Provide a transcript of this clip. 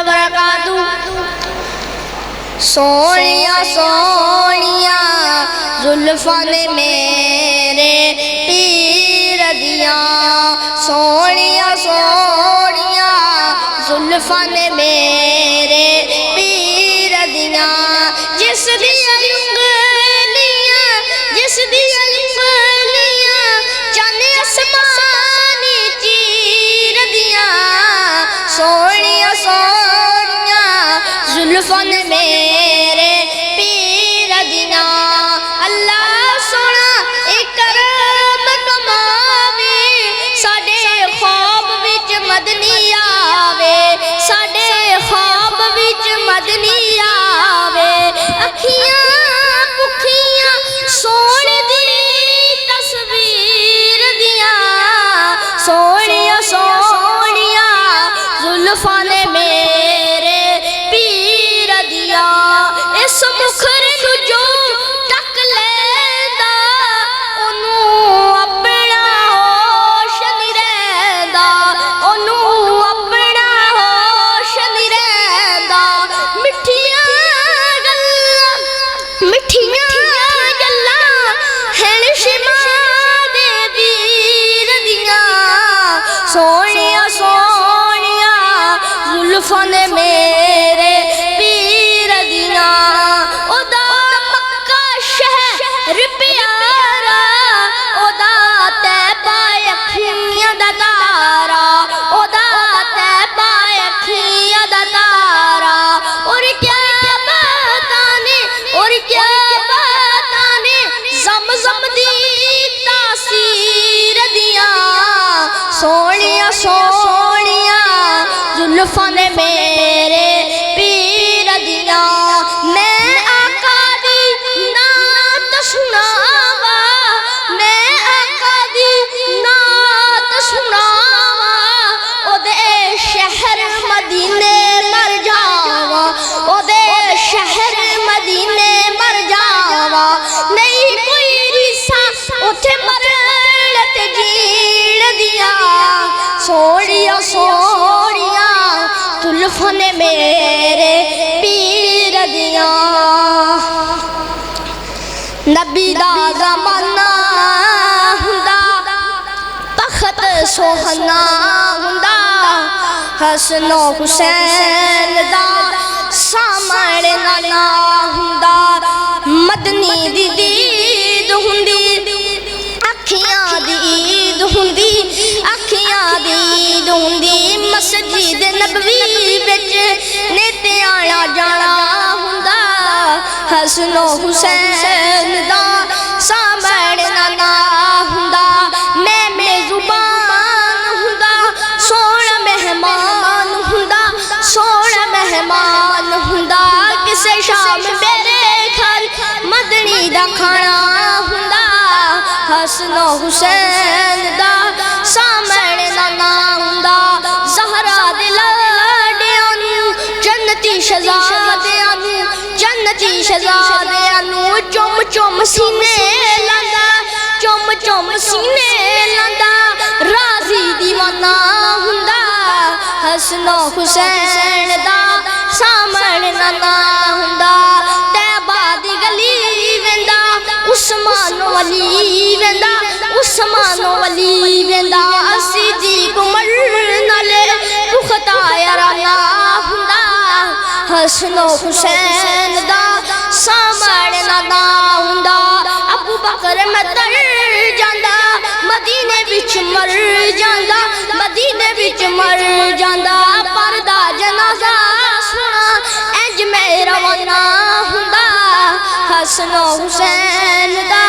وبرکاتہ۔ سونیاں سونیاں زلفاں نے میرے پیر دیاں، سونیاں سونیاں زلفاں نے میرے پیر دیاں، جس دیاں انگلیاں جس دیاں انگلیاں چاند آسمانی چیر دیاں، سونیاں سونیاں زلفاں نے میرے پیر دیاں۔ اللہ سونا ایک کرم کماوے، ساڈے خواب وچ مدنی آوے، ساڈے خواب وچ مدنی آوے، اکھیاں بکھیاں سونے دی تصویر دیاں، سونیاں سونیاں زلفاں نے میرے پیر دیاں، اس مکھر نو جو ٹک لیندا اونوں اپنا ہوش نہیں رہندا، اونوں اپنا ہوش نہیں رہندا، مٹھیاں گلاں ہن شمع دے ویر دیاں، سونیاں سونیاں زلفاں نے میرے پیر دیاں، او دا مکہ شہر پیارا، او دا طیبہ اکھیاں دا تارا، او دا طیبہ اکھیاں دا تارا، اور کیا باتاں نے زمزم دی تاثیر دیاں، سونیاں سونیاں زلفاں نے میرے پیر دیاں، میں آقا دی نعت سناواں، میں آقا دی نعت سناواں، او دے شہر مدینے مر جاواں، او دے شہر مدینے مر جاواں، نہیں کوئی ریسا اوتھے مرن تے جیڑ دیاں، سونیاں سونیاں زلفاں نے میرے پیر دیاں۔ نبی دا زمانہ ہوندا بخت سوہنا ہوندا، حسن و حسین دا سامنے نانا ہوندا، مدنی دی دید ہوندی اکھیاں دی عید ہوندی، اکھیاں دی عید ہوندی، مسجد نبوی وچ نیتے آنا جانا ہوندا، حسن و حسین دا سامنے نانا ہوندا، میں میزبان ہوندا سونا مہمان ہوندا، سونا مہمان ہوندا، کسے شام میرے گھر مدنی دا کھانا ہوندا، حسن و حسین دا سامنے نانا ہوندا، زہرا دے لاڈیاں نوں جنتی شہزادیاں نوں جنتی شہزادیاں نوں چم چم سینے لاندا، چم چم سینے لاندا، راضی دیوانہ ہوندا، حسن و حسین دا سامنے نانا ہوندا، طیبہ دی گلی ویندا عثمان ولی ویندا، عثمان ولی ویندا، صدیق عمر نالے پختہ یارانہ ہوندا، حسن و حسین دا سامنے نانا ہوندا، ابو بکر مدر جاندا مدینے وچ مر جاندا، مدینے وچ مر جاندا، پردہ جنازہ سنا انج میں روانہ ہوندا، حسن و حسین دا